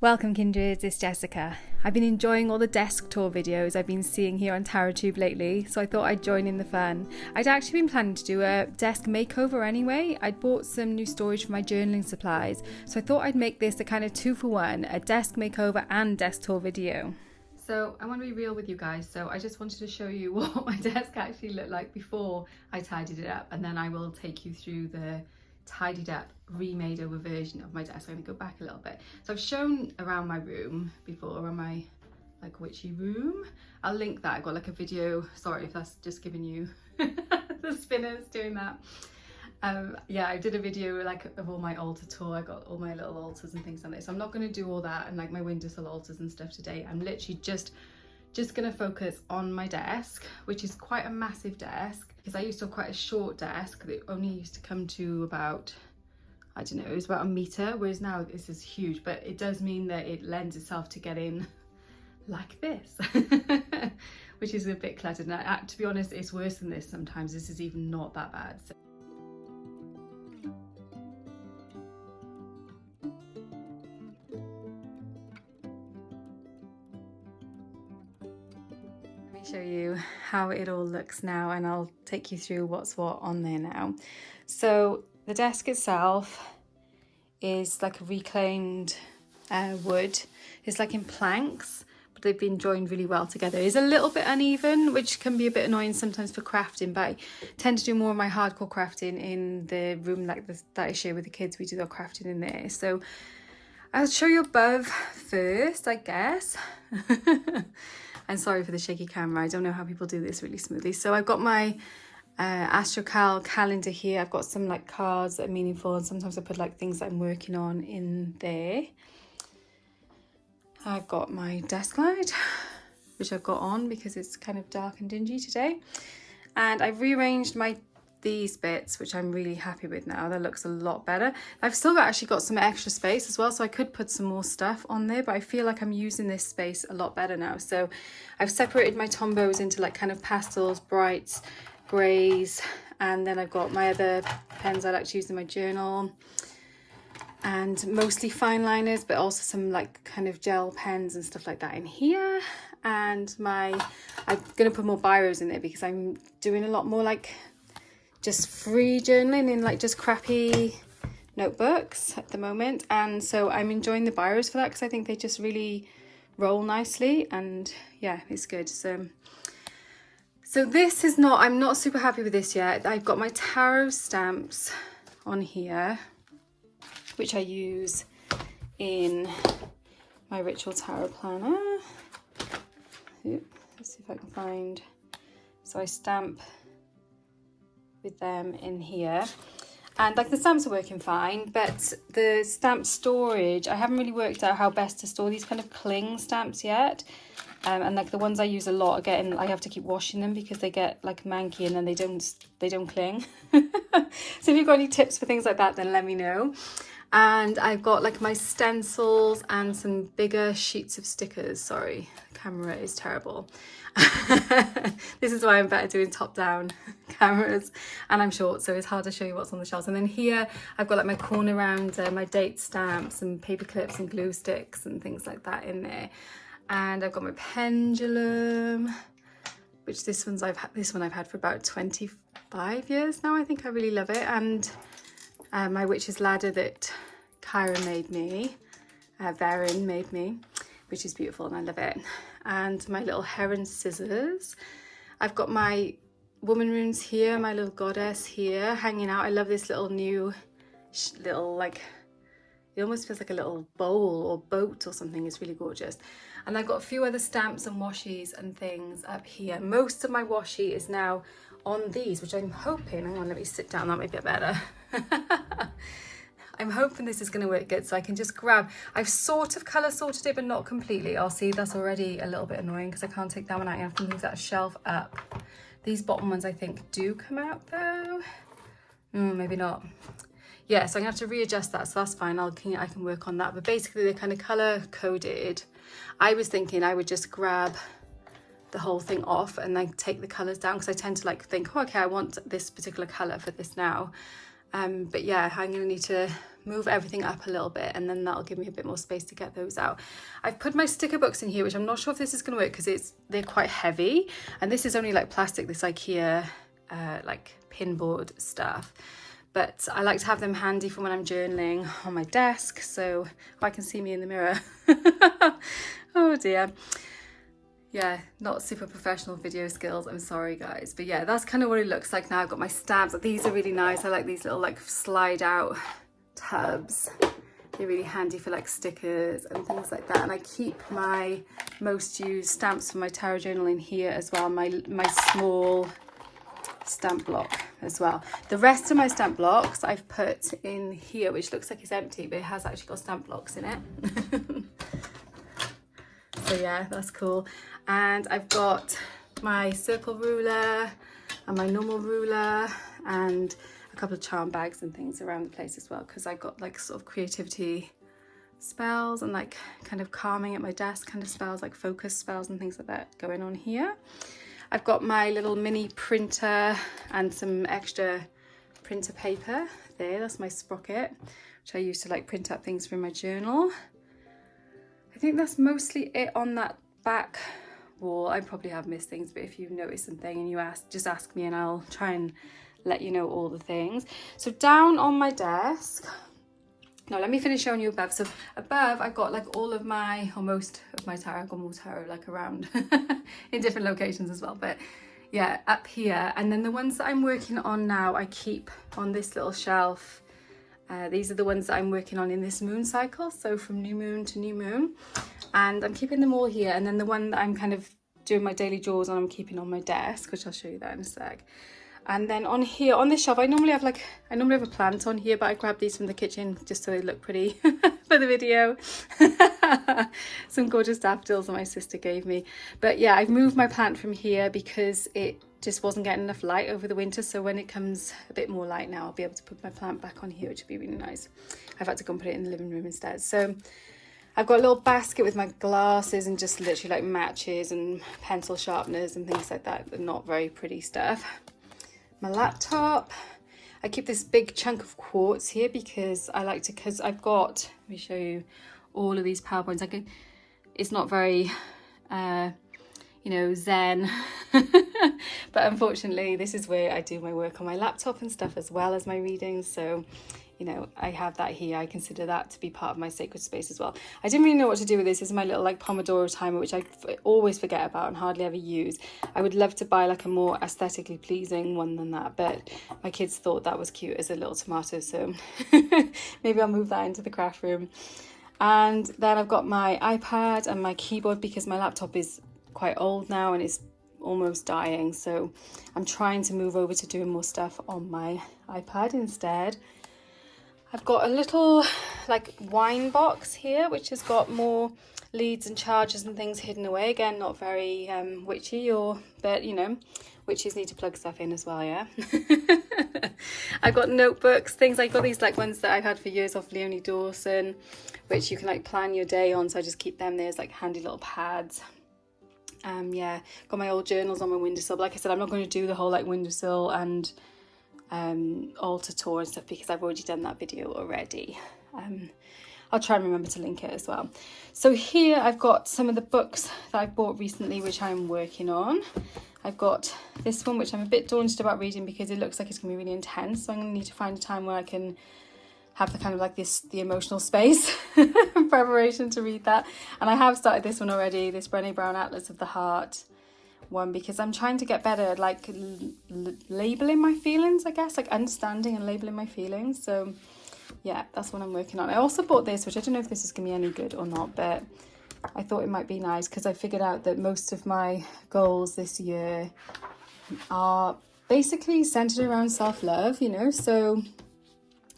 Welcome kindreds, it's Jessica. I've been enjoying all the desk tour videos I've been seeing here on TarotTube lately, so I thought I'd join in the fun. I'd actually been planning to do a desk makeover anyway. I'd bought some new storage for my journaling supplies, so I thought I'd make this a kind of 2-for-1, a desk makeover and desk tour video. So I want to be real with you guys, so I just wanted to show you what my desk actually looked like before I tidied it up, and then I will take you through the tidied up, remade over version of my desk. I'm going to go back a little bit. So I've shown around my room before, around my like witchy room. I'll link that. I've got like a video, sorry if that's just giving you the spinners doing that. Yeah, I did a video like of all my altar tour. I got all my little altars and things on it, so I'm not going to do all that and like my windowsill altars and stuff today. I'm literally just going to focus on my desk, which is quite a massive desk, because I used to have quite a short desk that only used to come to about, I don't know, it was about 1 meter, whereas now this is huge, but it does mean that it lends itself to getting like this, which is a bit cluttered. And to be honest, it's worse than this sometimes. This is even not that bad. So show you how it all looks now, and I'll take you through what's what on there now. So the desk itself is like a reclaimed wood. It's like in planks, but they've been joined really well together. It's a little bit uneven, which can be a bit annoying sometimes for crafting, but I tend to do more of my hardcore crafting in the room like this that I share with the kids. We do our crafting in there. So I'll show you above first, I guess. I'm sorry for the shaky camera. I don't know how people do this really smoothly. So I've got my astrocal calendar here. I've got some like cards that are meaningful, and sometimes I put like things that I'm working on in there. I've got my desk light, which I've got on because it's kind of dark and dingy today. And I've rearranged these bits, which I'm really happy with now. That looks a lot better. I've still actually got some extra space as well, so I could put some more stuff on there, but I feel like I'm using this space a lot better now. So I've separated my tombos into like kind of pastels, brights, greys, and then I've got my other pens I like to use in my journal, and mostly fine liners, but also some like kind of gel pens and stuff like that in here. And I'm gonna put more biros in there because I'm doing a lot more like just free journaling in like just crappy notebooks at the moment, and so I'm enjoying the biros for that because I think they just really roll nicely, and yeah, it's good. So this is not, I'm not super happy with this yet. I've got my tarot stamps on here, which I use in my ritual tarot planner. Let's see if I can find, so I stamp with them in here, and like the stamps are working fine, but the stamp storage, I haven't really worked out how best to store these kind of cling stamps yet, and like the ones I use a lot again, I have to keep washing them because they get like manky and then they don't cling. So if you've got any tips for things like that, then let me know. And I've got like my stencils and some bigger sheets of stickers. Sorry, the camera is terrible. This is why I'm better doing top-down cameras, and I'm short, so it's hard to show you what's on the shelves. And then here I've got like my corner round, my date stamps and paper clips and glue sticks and things like that in there. And I've got my pendulum, which this one I've had for about 25 years now. I think I really love it. And my witch's ladder that Kyra made me, Varen made me, which is beautiful and I love it. And my little heron scissors. I've got my woman runes here, my little goddess here hanging out. I love this little new little, like, it almost feels like a little bowl or boat or something. It's really gorgeous. And I've got a few other stamps and washies and things up here. Most of my washi is now on these, which I'm hoping, hang on, let me sit down, that might be better. I'm hoping this is going to work good, so I can just grab, I've sort of colour sorted it, but not completely. I'll see, that's already a little bit annoying because I can't take that one out. I have to move that shelf up. These bottom ones I think do come out though. Maybe not. Yeah, so I'm gonna have to readjust that, so that's fine. I can work on that, but basically they're kind of color coded. I was thinking I would just grab the whole thing off and then take the colors down, because I tend to like think, oh, okay, I want this particular color for this now. But yeah, I'm going to need to move everything up a little bit, and then that'll give me a bit more space to get those out. I've put my sticker books in here, which I'm not sure if this is going to work because they're quite heavy, and this is only like plastic, this Ikea like pinboard stuff. But I like to have them handy for when I'm journaling on my desk, so I can see me in the mirror. Oh dear. Yeah, not super professional video skills, I'm sorry guys. But yeah, that's kind of what it looks like now. I've got my stamps. These are really nice. I like these little like slide out tubs. They're really handy for like stickers and things like that. And I keep my most used stamps for my tarot journal in here as well. My small stamp block as well. The rest of my stamp blocks I've put in here, which looks like it's empty, but it has actually got stamp blocks in it. So yeah, that's cool. And I've got my circle ruler and my normal ruler and a couple of charm bags and things around the place as well, because I got like sort of creativity spells and like kind of calming at my desk kind of spells, like focus spells and things like that going on here. I've got my little mini printer and some extra printer paper there. That's my sprocket, which I use to like print out things from my journal. I think that's mostly it on that back wall. I probably have missed things, but if you notice something and you just ask me and I'll try and let you know all the things. So down on my desk, no, let me finish showing you above. So above I've got like all of my, or most of my tarot. I've got more tarot like around in different locations as well, but yeah, up here. And then the ones that I'm working on now I keep on this little shelf. These are the ones that I'm working on in this moon cycle, so from new moon to new moon, and I'm keeping them all here. And then the one that I'm kind of doing my daily drawers on, I'm keeping on my desk, which I'll show you that in a sec. And then on here, on this shelf, I normally have a plant on here, but I grabbed these from the kitchen just so they look pretty for the video. Some gorgeous daffodils that my sister gave me. But yeah, I've moved my plant from here because it just wasn't getting enough light over the winter. So when it comes a bit more light now, I'll be able to put my plant back on here, which would be really nice. I've had to go and put it in the living room instead. So I've got a little basket with my glasses and just literally like matches and pencil sharpeners and things like that. Not very pretty stuff. My laptop, I keep this big chunk of quartz here because I like to, because I've got, let me show you all of these PowerPoints. It's not very, you know, zen, but unfortunately this is where I do my work on my laptop and stuff as well as my readings. So, you know, I have that here. I consider that to be part of my sacred space as well. I didn't really know what to do with this. This is my little like Pomodoro timer, which I always forget about and hardly ever use. I would love to buy like a more aesthetically pleasing one than that, but my kids thought that was cute as a little tomato, so maybe I'll move that into the craft room. And then I've got my iPad and my keyboard because my laptop is quite old now and it's almost dying, so I'm trying to move over to doing more stuff on my iPad instead. I've got a little like wine box here, which has got more leads and chargers and things hidden away. Again, not very witchy, but you know, witches need to plug stuff in as well, yeah. I've got notebooks, things. I've got these like ones that I've had for years off Leonie Dawson, which you can like plan your day on. So I just keep them there as like handy little pads. Yeah, got my old journals on my windowsill. But like I said, I'm not going to do the whole like windowsill and altar tour and stuff because I've already done that video already. I'll try and remember to link it as well. So here I've got some of the books that I bought recently which I'm working on. I've got this one which I'm a bit daunted about reading because it looks like it's going to be really intense, so I'm going to need to find a time where I can have the kind of like the emotional space in preparation to read that. And I have started this one already, this Brené Brown Atlas of the Heart one, because I'm trying to get better at like labeling my feelings, I guess, like understanding and labeling my feelings. So yeah, that's what I'm working on. I also bought this, which I don't know if this is gonna be any good or not, but I thought it might be nice because I figured out that most of my goals this year are basically centered around self-love, you know, so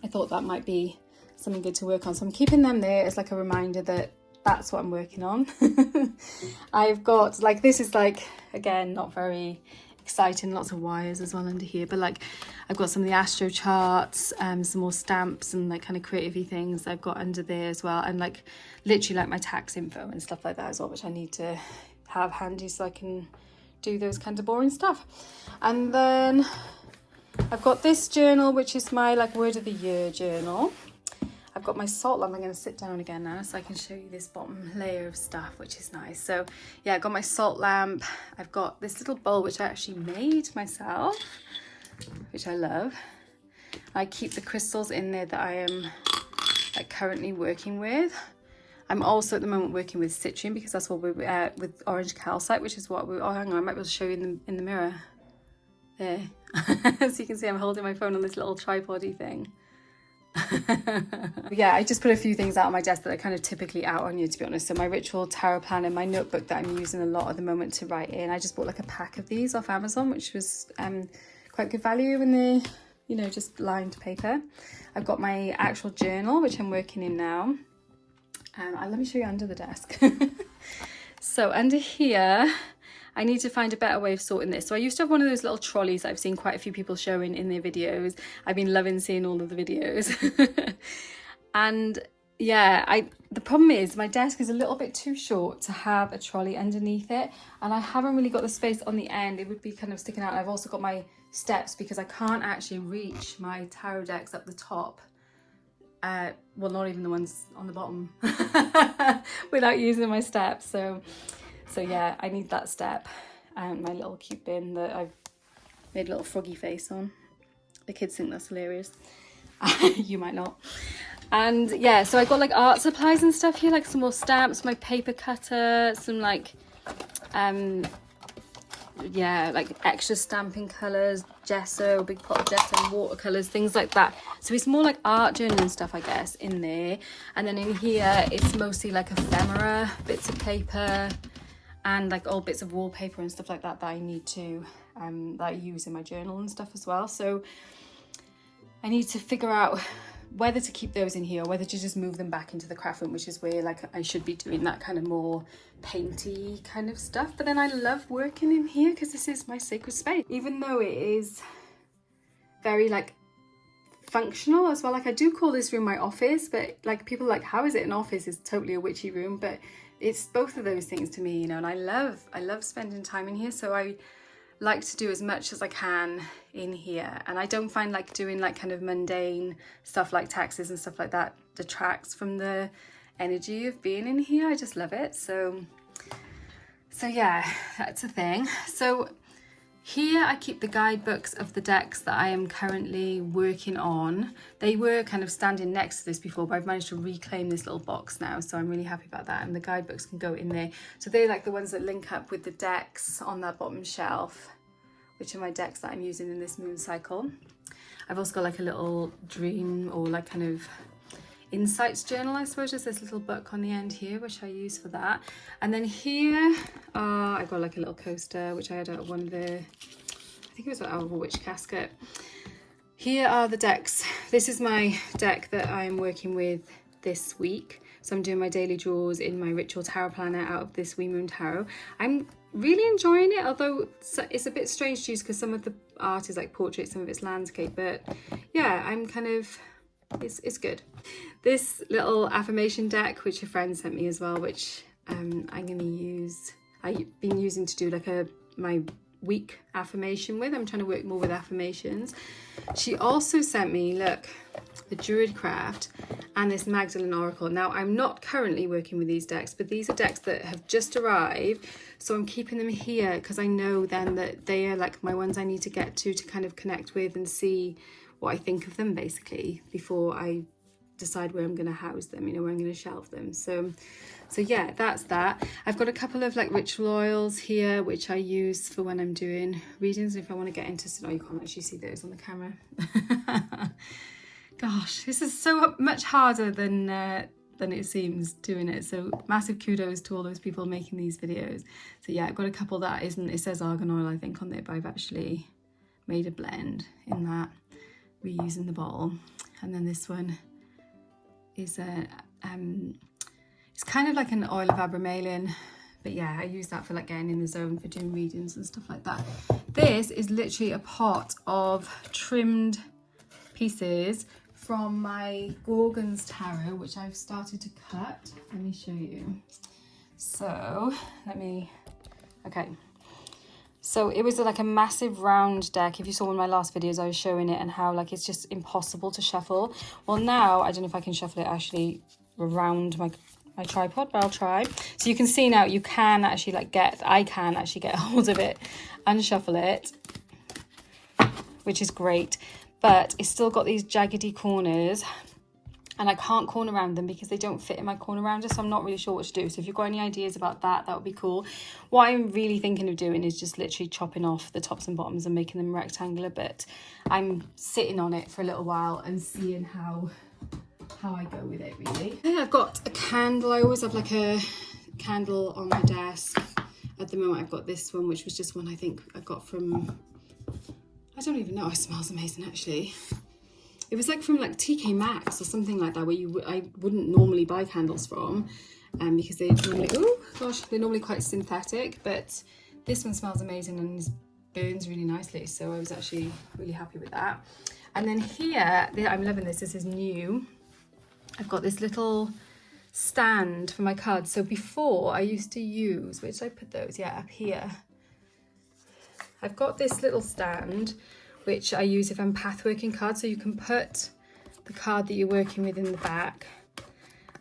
I thought that might be something good to work on. So I'm keeping them there as like a reminder that that's what I'm working on. I've got like, this is like, again, not very exciting, lots of wires as well under here, but like I've got some of the astro charts, some more stamps and like kind of creative-y things I've got under there as well, and like literally like my tax info and stuff like that as well, which I need to have handy so I can do those kinds of boring stuff. And then I've got this journal, which is my like word of the year journal. I've got my salt lamp. I'm going to sit down again now so I can show you this bottom layer of stuff, which is nice. So yeah, I've got my salt lamp. I've got this little bowl, which I actually made myself, which I love. I keep the crystals in there that I am like currently working with. I'm also at the moment working with citrine because that's what we're with orange calcite, which is what we, oh hang on, I might be able to show you in the mirror. There. So you can see I'm holding my phone on this little tripod-y thing. Yeah, I just put a few things out on my desk that are kind of typically out on you, to be honest. So my ritual tarot planner, my notebook that I'm using a lot at the moment to write in. I just bought like a pack of these off Amazon, which was quite good value in the, you know, just lined paper. I've got my actual journal, which I'm working in now. Let me show you under the desk. So under here, I need to find a better way of sorting this. So I used to have one of those little trolleys that I've seen quite a few people showing in their videos. I've been loving seeing all of the videos. And yeah, the problem is my desk is a little bit too short to have a trolley underneath it. And I haven't really got the space on the end. It would be kind of sticking out. And I've also got my steps because I can't actually reach my tarot decks up the top. Well, not even the ones on the bottom without using my steps. So yeah, I need that step and my little cute bin that I've made a little froggy face on. The kids think that's hilarious. You might not. And yeah, so I got like art supplies and stuff here, like some more stamps, my paper cutter, some like yeah, like extra stamping colours, gesso, a big pot of gesso, watercolours, things like that. So it's more like art journaling stuff, I guess, in there. And then in here, it's mostly like ephemera, bits of paper, and like old bits of wallpaper and stuff like that that I need to, that I use in my journal and stuff as well. So I need to figure out whether to keep those in here or whether to just move them back into the craft room, which is where like I should be doing that kind of more painty kind of stuff. But then I love working in here because this is my sacred space, even though it is very like functional as well. Like I do call this room my office, but like people are like, how is it an office? It's totally a witchy room, but it's both of those things to me, you know. And I love spending time in here, so I like to do as much as I can in here. And I don't find like doing like kind of mundane stuff like taxes and stuff like that detracts from the energy of being in here. I just love it. So yeah, that's a thing. So here I keep the guidebooks of the decks that I am currently working on. They were kind of standing next to this before, but I've managed to reclaim this little box now, so I'm really happy about that. And the guidebooks can go in there. So they're like the ones that link up with the decks on that bottom shelf, which are my decks that I'm using in this moon cycle. I've also got like a little dream or like kind of insights journal, I suppose. There's this little book on the end here, which I use for that. And then here, I got like a little coaster, which I had out of one of the, I think it was out of a witch casket. Here are the decks. This is my deck that I'm working with this week. So I'm doing my daily draws in my ritual tarot planner out of this Wee Moon Tarot. I'm really enjoying it, although it's a bit strange to use because some of the art is like portrait, some of it's landscape. But yeah, I'm kind of, it's good. This little affirmation deck, which a friend sent me as well, which I'm going to use, I've been using to do like my week affirmation with. I'm trying to work more with affirmations. She also sent me, look, the Druid Craft and this Magdalene Oracle. Now, I'm not currently working with these decks, but these are decks that have just arrived. So I'm keeping them here because I know then that they are like my ones I need to get to kind of connect with and see what I think of them, basically, before I decide where I'm going to house them, you know, where I'm going to shelve them. So yeah, that's that. I've got a couple of like ritual oils here, which I use for when I'm doing readings. If I want to get into, oh, you can't actually see those on the camera. Gosh, this is so much harder than it seems doing it. So massive kudos to all those people making these videos. So yeah, I've got a couple that isn't, it says argan oil, I think, on there, but I've actually made a blend in that, reusing the bottle. And then this one is it's kind of like an oil of abramaline, but yeah, I use that for like getting in the zone for doing readings and stuff like that. This is literally a pot of trimmed pieces from my Gorgon's tarot, which I've started to cut. Let me show you. So okay, So it was like a massive round deck. If you saw one of my last videos, I was showing it and how like it's just impossible to shuffle. Well, now I don't know if I can shuffle it actually around my tripod, but I'll try. So you can see now you can actually like I can actually get a hold of it and shuffle it, which is great. But it's still got these jaggedy corners, and I can't corner round them because they don't fit in my corner rounder, so I'm not really sure what to do. So if you've got any ideas about that, that would be cool. What I'm really thinking of doing is just literally chopping off the tops and bottoms and making them rectangular, but I'm sitting on it for a little while and seeing how I go with it, really. I've got a candle. I always have like a candle on my desk. At the moment I've got this one, which was just one I think I got from, I don't even know, it smells amazing actually. It was like from like TK Maxx or something like that, where I wouldn't normally buy candles from, because they're normally quite synthetic, but this one smells amazing and burns really nicely, so I was actually really happy with that. And then here, I'm loving this. This is new. I've got this little stand for my cards. So before I used to use, where did I put those? Yeah, up here. I've got this little stand which I use if I'm pathworking cards. So you can put the card that you're working with in the back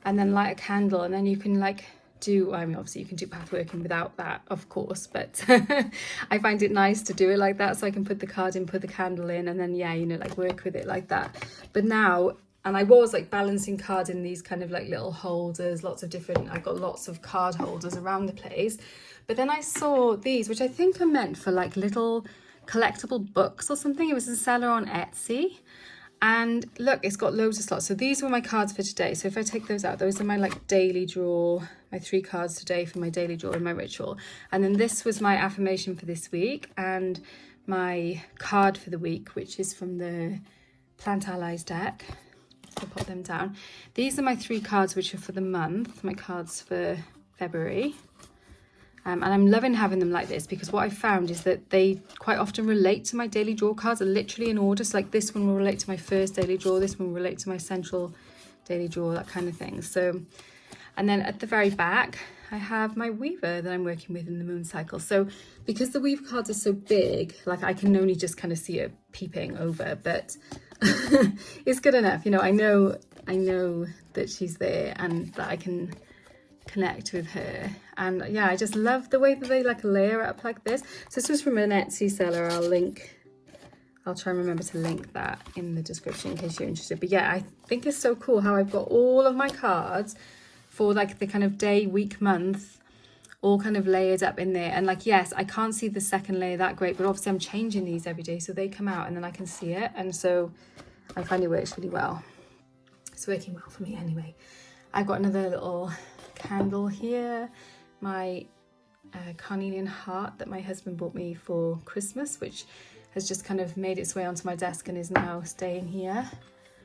and then light a candle, and then you can like do, I mean, obviously you can do pathworking without that, of course, but I find it nice to do it like that, so I can put the card in, put the candle in, and then, yeah, you know, like work with it like that. But now, and I was like balancing cards in these kind of like little holders, lots of different, I've got lots of card holders around the place. But then I saw these, which I think are meant for like little collectible books or something. It was a seller on Etsy, and look, it's got loads of slots. So these were my cards for today. So if I take those out, those are my like daily draw, my 3 cards today for my daily draw and my ritual. And then this was my affirmation for this week and my card for the week, which is from the Plant Allies deck. So put them down. These are my 3 cards which are for the month, my cards for February. And I'm loving having them like this, because what I found is that they quite often relate to my daily draw cards, are literally in order. So like this one will relate to my first daily draw, this one will relate to my central daily draw, that kind of thing. So, and then at the very back, I have my weaver that I'm working with in the moon cycle. So because the weaver cards are so big, like I can only just kind of see it peeping over, but it's good enough. You know, I know that she's there and that I can connect with her. And yeah, I just love the way that they like layer up like this. So this was from an Etsy seller. I'll try and remember to link that in the description in case you're interested. But yeah, I think it's so cool how I've got all of my cards for like the kind of day, week, month, all kind of layered up in there. And like, yes, I can't see the second layer that great, but obviously I'm changing these every day, so they come out and then I can see it. And so I find it works really well. It's working well for me anyway. I've got another little candle here, my carnelian heart that my husband bought me for Christmas, which has just kind of made its way onto my desk and is now staying here.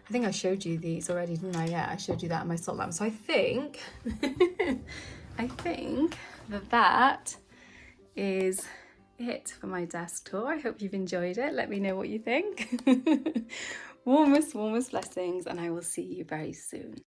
I think I showed you these already, didn't I? Yeah, I showed you that in my salt lamp. So I think that is it for my desk tour. I hope you've enjoyed it. Let me know what you think. Warmest blessings, and I will see you very soon.